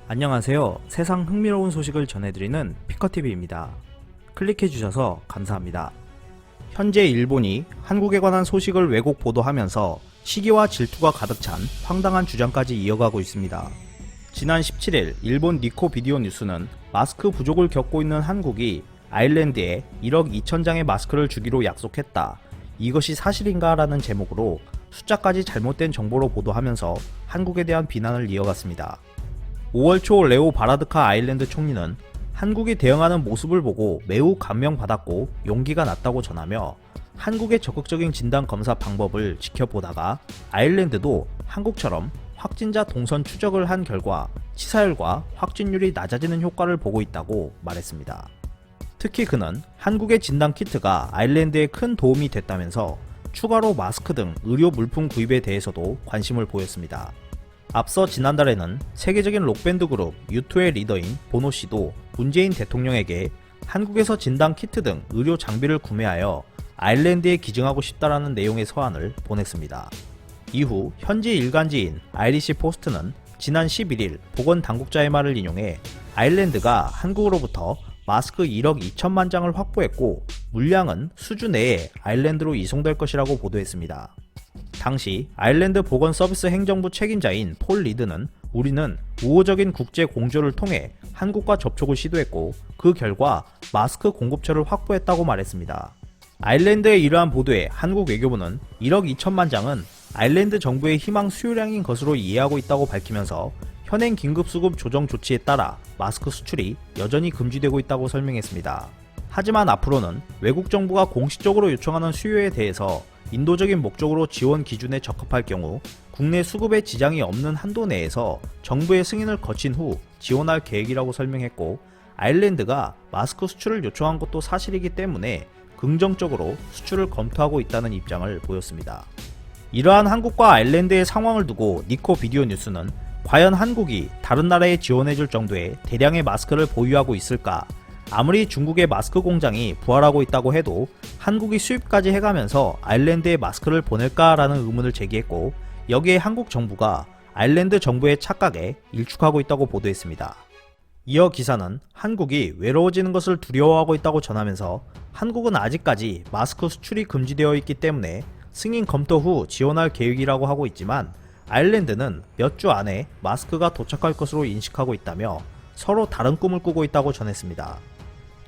안녕하세요. 세상 흥미로운 소식을 전해드리는 피커TV입니다. 클릭해주셔서 감사합니다. 현재 일본이 한국에 관한 소식을 왜곡 보도하면서 시기와 질투가 가득 찬 황당한 주장까지 이어가고 있습니다. 지난 17일 일본 니코 비디오 뉴스는 마스크 부족을 겪고 있는 한국이 아일랜드에 1억 2천 장의 마스크를 주기로 약속했다. 이것이 사실인가? 라는 제목으로 숫자까지 잘못된 정보로 보도하면서 한국에 대한 비난을 이어갔습니다. 5월 초 레오 바라드카 아일랜드 총리는 한국이 대응하는 모습을 보고 매우 감명받았고 용기가 났다고 전하며 한국의 적극적인 진단 검사 방법을 지켜보다가 아일랜드도 한국처럼 확진자 동선 추적을 한 결과 치사율과 확진율이 낮아지는 효과를 보고 있다고 말했습니다. 특히 그는 한국의 진단 키트가 아일랜드에 큰 도움이 됐다면서 추가로 마스크 등 의료 물품 구입에 대해서도 관심을 보였습니다. 앞서 지난달에는 세계적인 록밴드 그룹 U2의 리더인 보노 씨도 문재인 대통령에게 한국에서 진단 키트 등 의료 장비를 구매하여 아일랜드에 기증하고 싶다라는 내용의 서한을 보냈습니다. 이후 현지 일간지인 아이리시 포스트는 지난 11일 보건당국자의 말을 인용해 아일랜드가 한국으로부터 마스크 1억 2천만 장을 확보했고 물량은 수주 내에 아일랜드로 이송될 것이라고 보도했습니다. 당시 아일랜드 보건서비스 행정부 책임자인 폴 리드는 우리는 우호적인 국제 공조를 통해 한국과 접촉을 시도했고 그 결과 마스크 공급처를 확보했다고 말했습니다. 아일랜드의 이러한 보도에 한국 외교부는 1억 2천만 장은 아일랜드 정부의 희망 수요량인 것으로 이해하고 있다고 밝히면서 현행 긴급수급 조정 조치에 따라 마스크 수출이 여전히 금지되고 있다고 설명했습니다. 하지만 앞으로는 외국 정부가 공식적으로 요청하는 수요에 대해서 인도적인 목적으로 지원 기준에 적합할 경우 국내 수급에 지장이 없는 한도 내에서 정부의 승인을 거친 후 지원할 계획이라고 설명했고 아일랜드가 마스크 수출을 요청한 것도 사실이기 때문에 긍정적으로 수출을 검토하고 있다는 입장을 보였습니다. 이러한 한국과 아일랜드의 상황을 두고 니코 비디오 뉴스는 과연 한국이 다른 나라에 지원해줄 정도의 대량의 마스크를 보유하고 있을까? 아무리 중국의 마스크 공장이 부활하고 있다고 해도 한국이 수입까지 해가면서 아일랜드에 마스크를 보낼까라는 의문을 제기했고 여기에 한국 정부가 아일랜드 정부의 착각에 일축하고 있다고 보도했습니다. 이어 기사는 한국이 외로워지는 것을 두려워하고 있다고 전하면서 한국은 아직까지 마스크 수출이 금지되어 있기 때문에 승인 검토 후 지원할 계획이라고 하고 있지만 아일랜드는 몇 주 안에 마스크가 도착할 것으로 인식하고 있다며 서로 다른 꿈을 꾸고 있다고 전했습니다.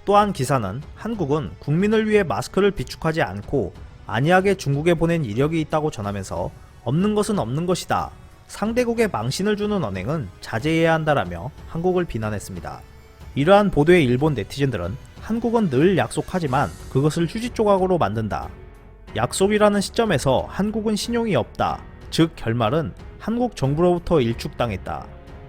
또한 기사는 한국은 국민을 위해 마스크를 비축하지 않고 안이하게 중국에 보낸 이력이 있다고 전하면서 없는 것은 없는 것이다. 상대국에 망신을 주는 언행은 자제해야 한다라며 한국을 비난했습니다. 이러한 보도에 일본 네티즌들은 한국은 늘 약속하지만 그것을 휴지 조각으로 만든다. 약속이라는 시점에서 한국은 신용이 없다. 즉 결말은 한국 정부로부터 일축당했다.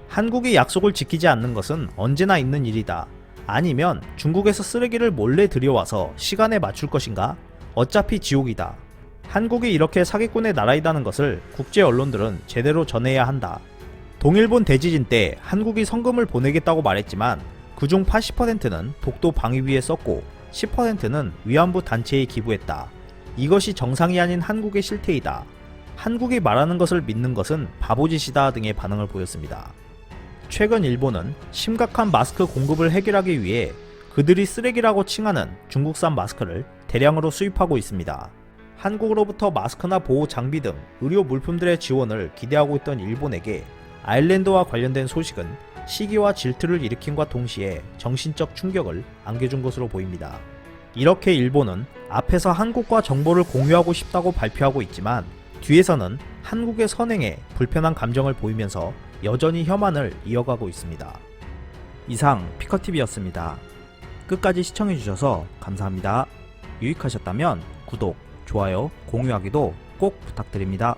한국이 약속을 지키지 않는 것은 언제나 있는 일이다. 아니면 중국에서 쓰레기를 몰래 들여와서 시간에 맞출 것인가? 어차피 지옥이다. 한국이 이렇게 사기꾼의 나라이다는 것을 국제 언론들은 제대로 전해야 한다. 동일본 대지진 때 한국이 성금을 보내겠다고 말했지만 그중 80%는 독도 방위비에 썼고 10%는 위안부 단체에 기부했다. 이것이 정상이 아닌 한국의 실태이다. 한국이 말하는 것을 믿는 것은 바보짓이다 등의 반응을 보였습니다. 최근 일본은 심각한 마스크 공급을 해결하기 위해 그들이 쓰레기라고 칭하는 중국산 마스크를 대량으로 수입하고 있습니다. 한국으로부터 마스크나 보호 장비 등 의료 물품들의 지원을 기대하고 있던 일본에게 아일랜드와 관련된 소식은 시기와 질투를 일으킴과 동시에 정신적 충격을 안겨준 것으로 보입니다. 이렇게 일본은 앞에서 한국과 정보를 공유하고 싶다고 발표하고 있지만 뒤에서는 한국의 선행에 불편한 감정을 보이면서 여전히 혐한을 이어가고 있습니다. 이상 피커TV였습니다. 끝까지 시청해주셔서 감사합니다. 유익하셨다면 구독, 좋아요, 공유하기도 꼭 부탁드립니다.